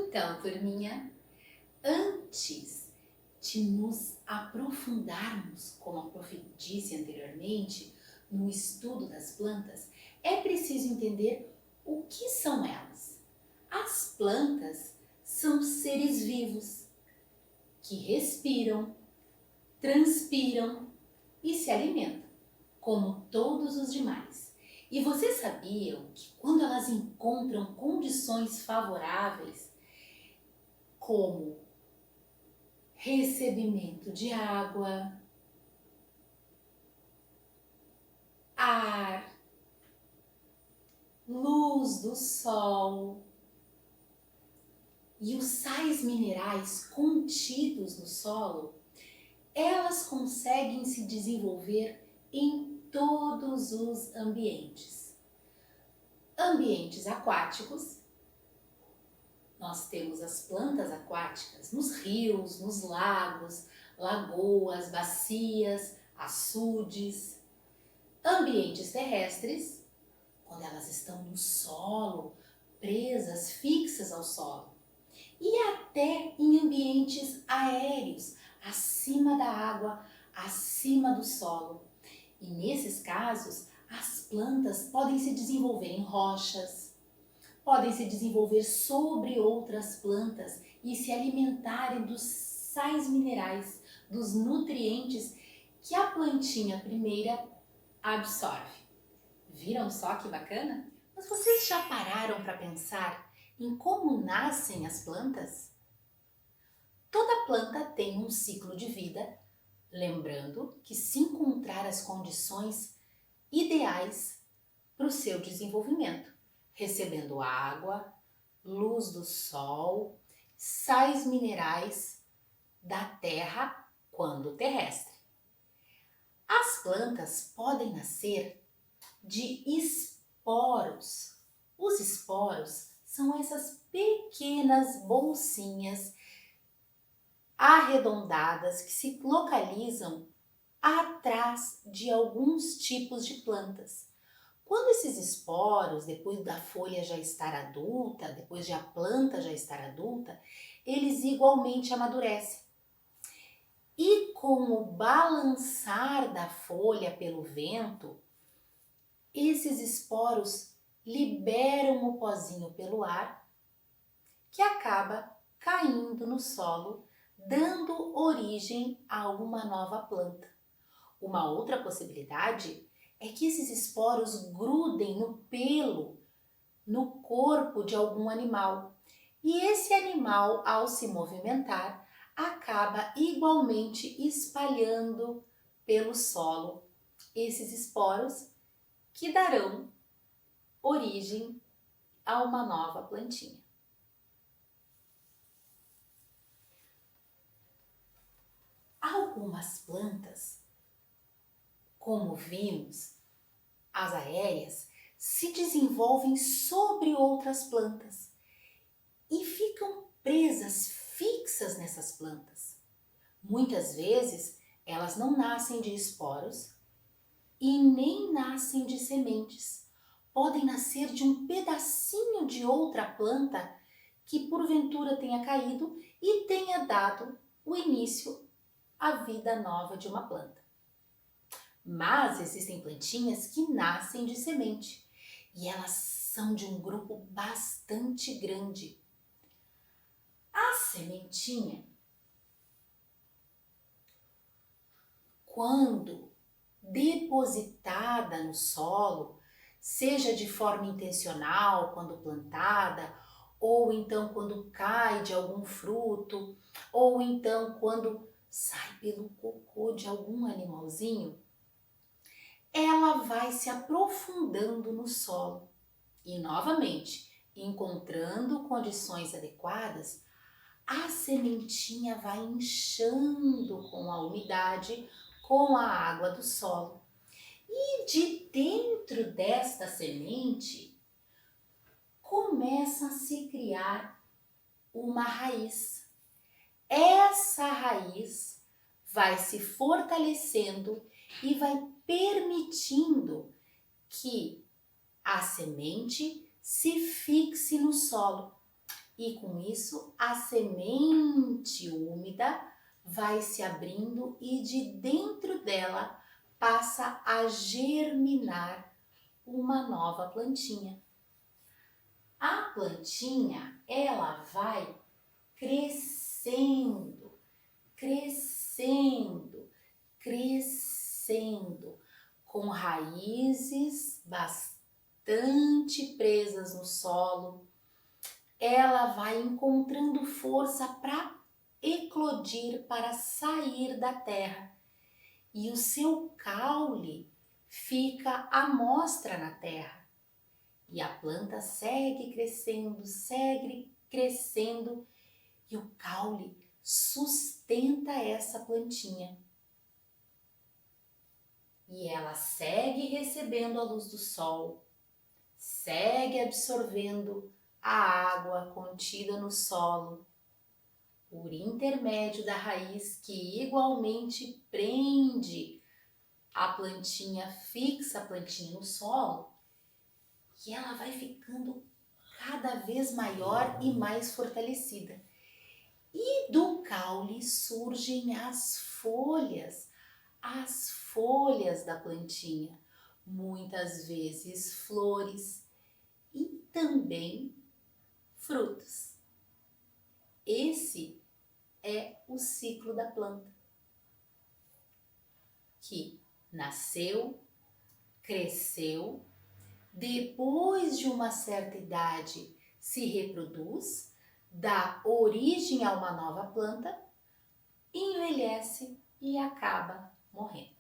Então, turminha, antes de nos aprofundarmos, como a prof disse anteriormente, no estudo das plantas, é preciso entender o que são elas. As plantas são seres vivos que respiram, transpiram e se alimentam, como todos os demais. E vocês sabiam que quando elas encontram condições favoráveis, como recebimento de água, ar, luz do sol e os sais minerais contidos no solo, elas conseguem se desenvolver em todos os ambientes. Ambientes aquáticos, nós temos as plantas aquáticas nos rios, nos lagos, lagoas, bacias, açudes. Ambientes terrestres, quando elas estão no solo, presas, fixas ao solo. E até em ambientes aéreos, acima da água, acima do solo. E nesses casos, as plantas podem se desenvolver em rochas, podem se desenvolver sobre outras plantas e se alimentarem dos sais minerais, dos nutrientes que a plantinha primeira absorve. Viram só que bacana? Mas vocês já pararam para pensar em como nascem as plantas? Toda planta tem um ciclo de vida, lembrando que se encontrar as condições ideais para o seu desenvolvimento, recebendo água, luz do sol, sais minerais da terra quando terrestre. As plantas podem nascer de esporos. Os esporos são essas pequenas bolsinhas arredondadas que se localizam atrás de alguns tipos de plantas. Quando esses esporos, depois da folha já estar adulta, depois de a planta já estar adulta, eles igualmente amadurecem. E com o balançar da folha pelo vento, esses esporos liberam o pozinho pelo ar, que acaba caindo no solo, dando origem a uma nova planta. Uma outra possibilidade é que esses esporos grudem no pelo, no corpo de algum animal. E esse animal, ao se movimentar, acaba igualmente espalhando pelo solo esses esporos que darão origem a uma nova plantinha. Algumas plantas, como vimos, as aéreas, se desenvolvem sobre outras plantas e ficam presas, fixas nessas plantas. Muitas vezes elas não nascem de esporos e nem nascem de sementes. Podem nascer de um pedacinho de outra planta que porventura tenha caído e tenha dado o início à vida nova de uma planta. Mas existem plantinhas que nascem de semente e elas são de um grupo bastante grande. A sementinha, quando depositada no solo, seja de forma intencional, quando plantada, ou então quando cai de algum fruto, ou então quando sai pelo cocô de algum animalzinho, ela vai se aprofundando no solo e, novamente, encontrando condições adequadas, a sementinha vai inchando com a umidade, com a água do solo. E de dentro desta semente começa a se criar uma raiz. Essa raiz vai se fortalecendo e vai permitindo que a semente se fixe no solo. E com isso, a semente úmida vai se abrindo e de dentro dela passa a germinar uma nova plantinha. A plantinha, ela vai crescendo, crescendo, crescendo, com raízes bastante presas no solo. Ela vai encontrando força para eclodir, para sair da terra. E o seu caule fica à mostra na terra. E a planta segue crescendo, e o caule sustenta essa plantinha. E ela segue recebendo a luz do sol, segue absorvendo a água contida no solo, por intermédio da raiz que igualmente prende a plantinha, fixa a plantinha no solo, e ela vai ficando cada vez maior e mais fortalecida. E do caule surgem as folhas da plantinha, muitas vezes flores e também frutos. Esse é o ciclo da planta, que nasceu, cresceu, depois de uma certa idade se reproduz, dá origem a uma nova planta, envelhece e acaba morrendo.